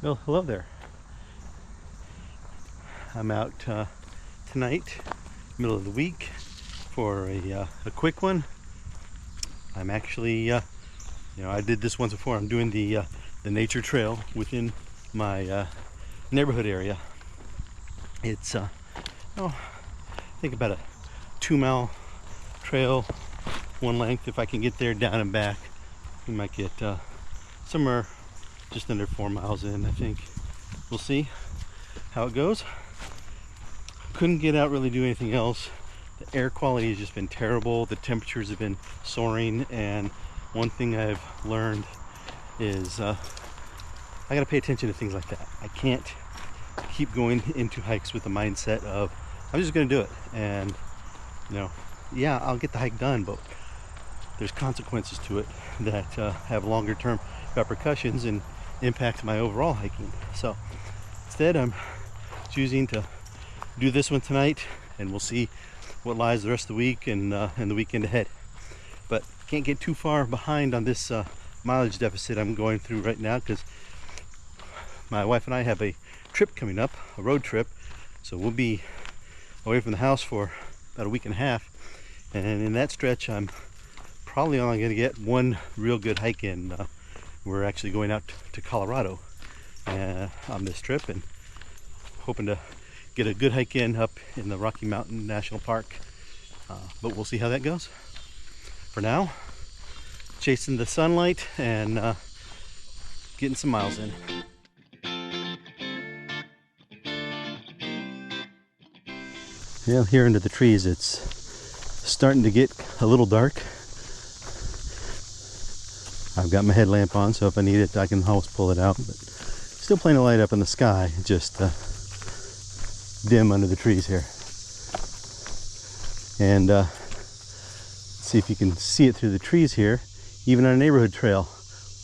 Well, hello there. I'm out tonight, middle of the week, for a quick one. I'm actually, I did this once before. I'm doing the nature trail within my neighborhood area. It's, I think about a 2-mile trail, one length. If I can get there down and back, we might get somewhere just under 4 miles in, I think. We'll see how it goes. Couldn't get out really do anything else. The air quality has just been terrible. The temperatures have been soaring, and one thing I've learned is I gotta pay attention to things like that. I can't keep going into hikes with the mindset of I'm just gonna do it, and yeah, I'll get the hike done, but there's consequences to it that have longer term repercussions and impact my overall hiking. So instead, I'm choosing to do this one tonight, and we'll see what lies the rest of the week and the weekend ahead. But can't get too far behind on this mileage deficit I'm going through right now, because my wife and I have a trip coming up, a road trip. So we'll be away from the house for about a week and a half, and in that stretch I'm probably only going to get one real good hike in. We're actually going out to Colorado on this trip, and hoping to get a good hike in up in the Rocky Mountain National Park, but we'll see how that goes. For now, chasing the sunlight and getting some miles in. Yeah, here under the trees it's starting to get a little dark. I've got my headlamp on, so if I need it I can always pull it out, but still plenty of light up in the sky, just dim under the trees here. And see if you can see it through the trees here. Even on a neighborhood trail,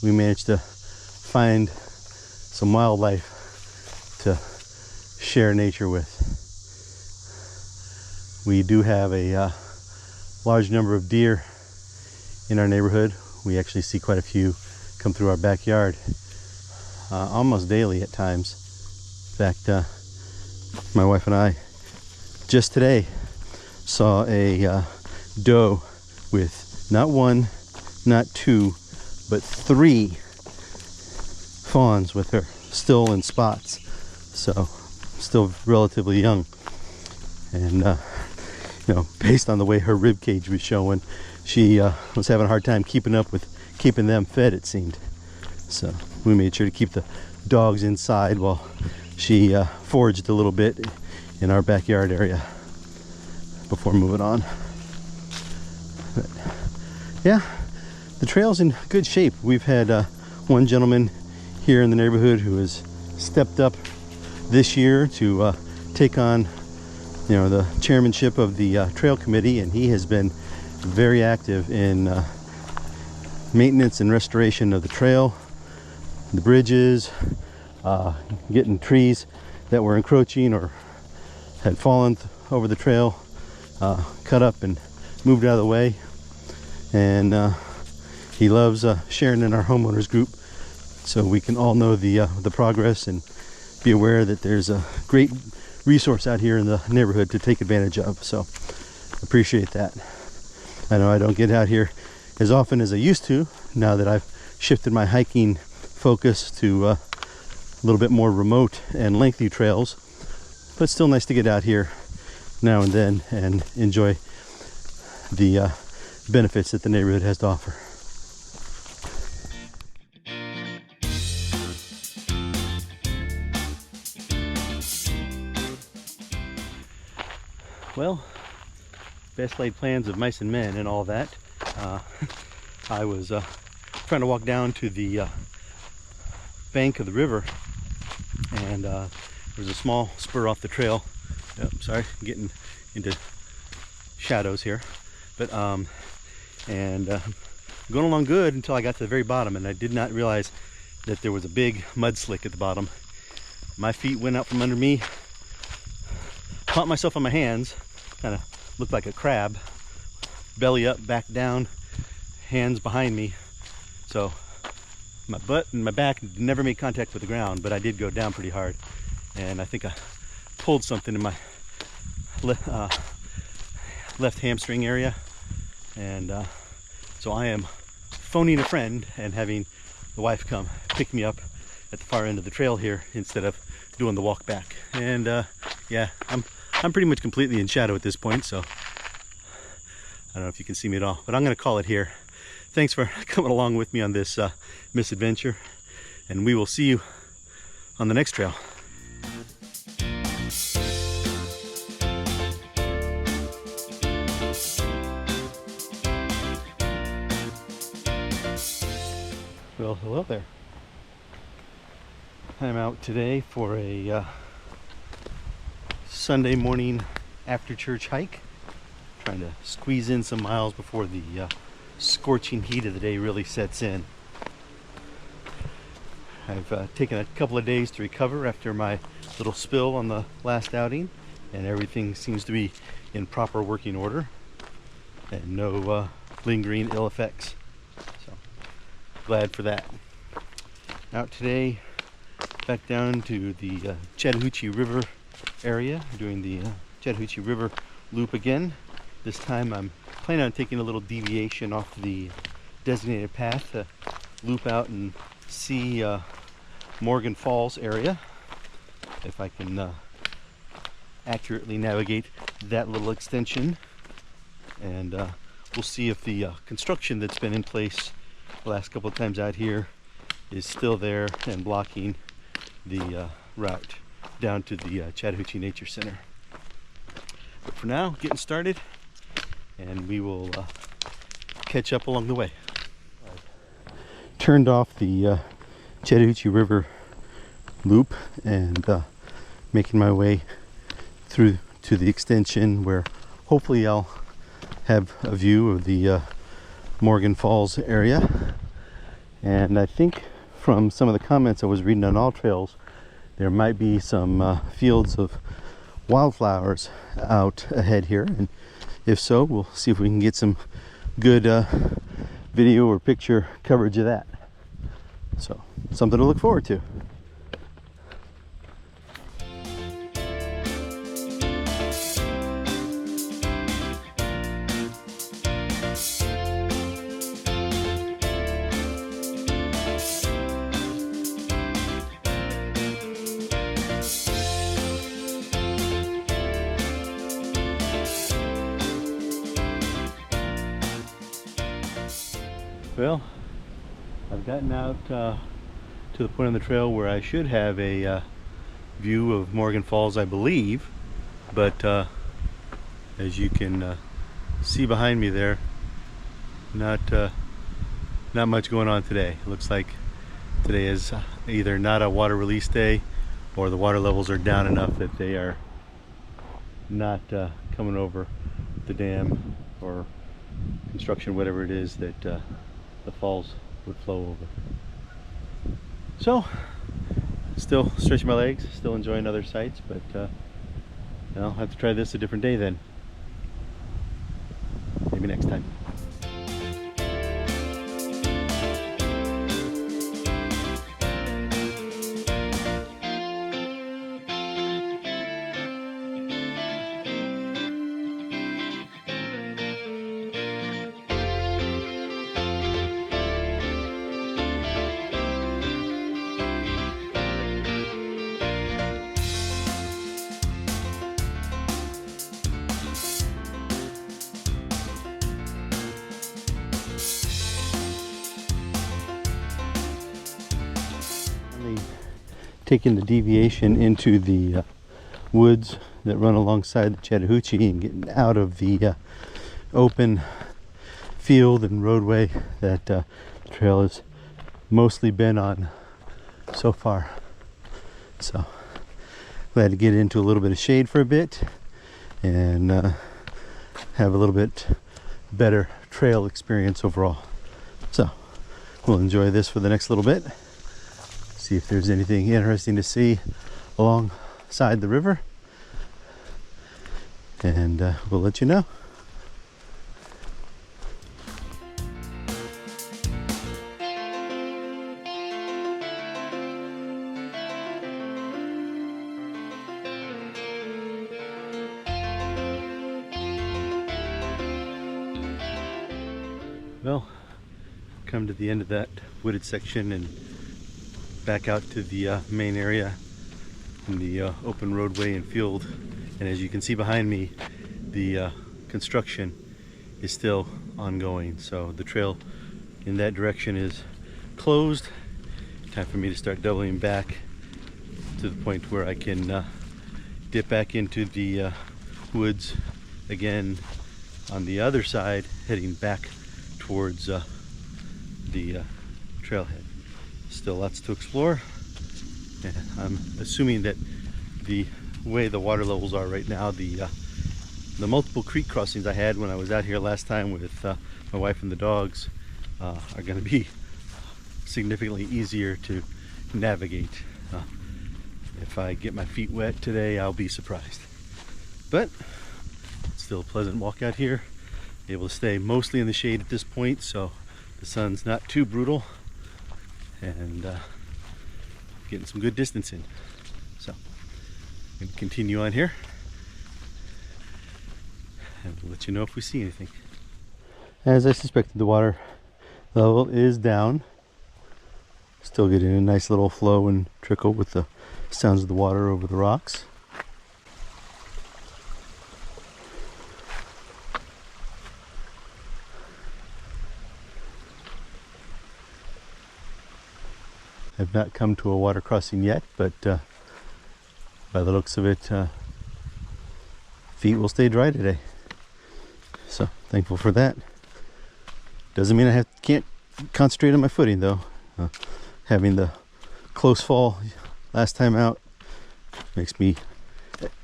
we managed to find some wildlife to share nature with. We do have a large number of deer in our neighborhood. We actually see quite a few come through our backyard almost daily at times. In fact, my wife and I just today saw a doe with not one, not two, but 3 fawns with her, still in spots, so still relatively young. And based on the way her rib cage was showing, she was having a hard time keeping up with keeping them fed, it seemed. So we made sure to keep the dogs inside while she foraged a little bit in our backyard area before moving on. But yeah, the trail's in good shape. We've had one gentleman here in the neighborhood who has stepped up this year to take on the chairmanship of the trail committee, and he has been very active in maintenance and restoration of the trail, the bridges, getting trees that were encroaching or had fallen over the trail cut up and moved out of the way. And he loves sharing in our homeowners group, so we can all know the progress and be aware that there's a great resource out here in the neighborhood to take advantage of. So appreciate that. I know I don't get out here as often as I used to now that I've shifted my hiking focus to a little bit more remote and lengthy trails, but still nice to get out here now and then and enjoy the benefits that the neighborhood has to offer. Well, best laid plans of mice and men and all that. I was trying to walk down to the bank of the river, and there's a small spur off the trail. Sorry, I'm getting into shadows here, but going along good until I got to the very bottom, and I did not realize that there was a big mud slick at the bottom. My feet went out from under me, caught myself on my hands, kind of looked like a crab, belly up, back down, hands behind me. So my butt and my back never made contact with the ground, but I did go down pretty hard, and I think I pulled something in my left hamstring area, and so I am phoning a friend and having the wife come pick me up at the far end of the trail here instead of doing the walk back. And yeah, I'm pretty much completely in shadow at this point, so I don't know if you can see me at all, but I'm going to call it here. Thanks for coming along with me on this misadventure, and we will see you on the next trail. Well, hello there. I'm out today for a Sunday morning after church hike, trying to squeeze in some miles before the scorching heat of the day really sets in. I've taken a couple of days to recover after my little spill on the last outing, and everything seems to be in proper working order and no lingering ill effects. So glad for that. Out today back down to the Chattahoochee River area, doing the Chattahoochee River loop again. This time I'm planning on taking a little deviation off the designated path to loop out and see Morgan Falls area, if I can accurately navigate that little extension. And we'll see if the construction that's been in place the last couple of times out here is still there and blocking the route down to the Chattahoochee Nature Center. But for now, getting started, and we will catch up along the way. I've turned off the Chattahoochee River loop and making my way through to the extension where hopefully I'll have a view of the Morgan Falls area. And I think from some of the comments I was reading on All Trails, there might be some fields of wildflowers out ahead here, and if so, we'll see if we can get some good video or picture coverage of that. So, something to look forward to. Well, I've gotten out to the point on the trail where I should have a view of Morgan Falls, I believe, but as you can see behind me there, not much going on today. It looks like today is either not a water release day, or the water levels are down enough that they are not coming over the dam or construction, whatever it is that the falls would flow over. So, still stretching my legs, still enjoying other sights, but I'll have to try this a different day then. Maybe next time. Taking the deviation into the woods that run alongside the Chattahoochee and getting out of the open field and roadway that the trail has mostly been on so far. So glad to get into a little bit of shade for a bit and have a little bit better trail experience overall. So we'll enjoy this for the next little bit. See if there's anything interesting to see alongside the river, and we'll let you know. Well, come to the end of that wooded section and back out to the main area in the open roadway and field. And as you can see behind me, the construction is still ongoing. So the trail in that direction is closed. Time for me to start doubling back to the point where I can dip back into the woods again on the other side, heading back towards the trailhead. Still lots to explore, and I'm assuming that the way the water levels are right now, the multiple creek crossings I had when I was out here last time with my wife and the dogs are going to be significantly easier to navigate. If I get my feet wet today, I'll be surprised. But it's still a pleasant walk out here. Able to stay mostly in the shade at this point, so the sun's not too brutal, and getting some good distance in. So I'm going to continue on here, and we'll let you know if we see anything. As I suspected, the water level is down. Still getting a nice little flow and trickle with the sounds of the water over the rocks. I've not come to a water crossing yet, but by the looks of it, feet will stay dry today. So thankful for that. Doesn't mean I can't concentrate on my footing though. Having the close fall last time out makes me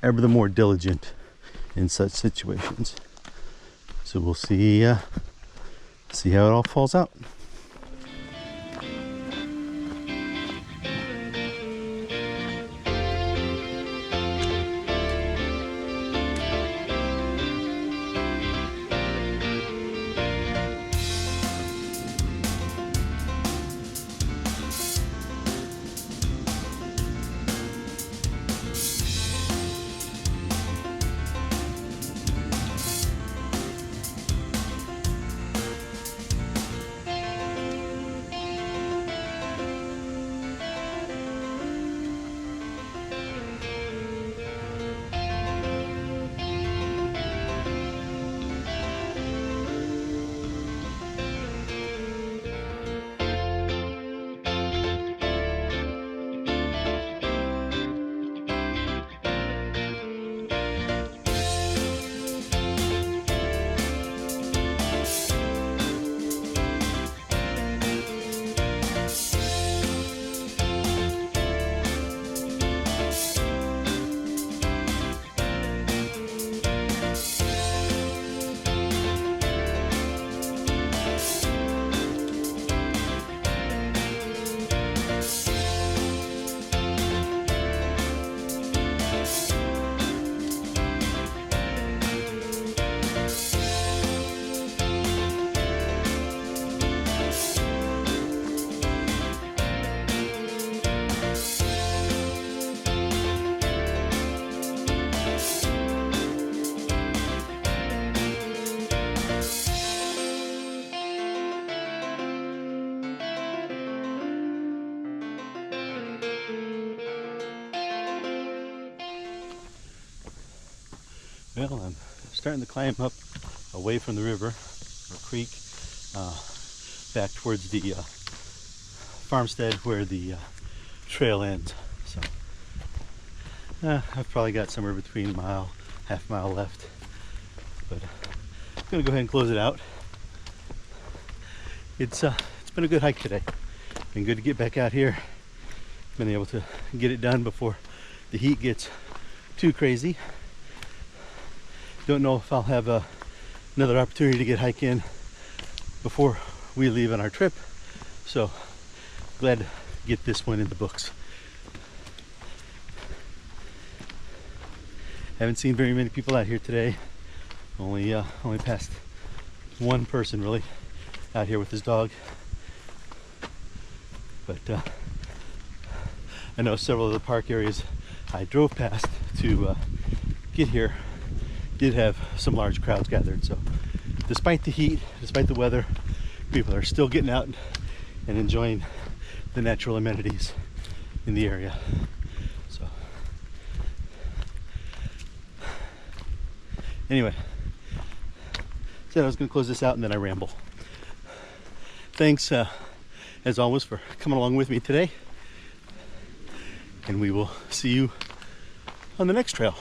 ever the more diligent in such situations. So we'll see how it all falls out. Well, I'm starting to climb up away from the river or creek, back towards the farmstead where the trail ends. So I've probably got somewhere between a mile, half mile left, but I'm gonna go ahead and close it out. It's been a good hike today. Been good to get back out here. Been able to get it done before the heat gets too crazy. Don't know if I'll have another opportunity to get hike in before we leave on our trip, so glad to get this one in the books. Haven't seen very many people out here today. Only passed one person really out here with his dog, but I know several of the park areas I drove past to get here did have some large crowds gathered. So despite the heat, despite the weather, people are still getting out and enjoying the natural amenities in the area. So anyway, said I was going to close this out and then I ramble. Thanks as always for coming along with me today, and we will see you on the next trail.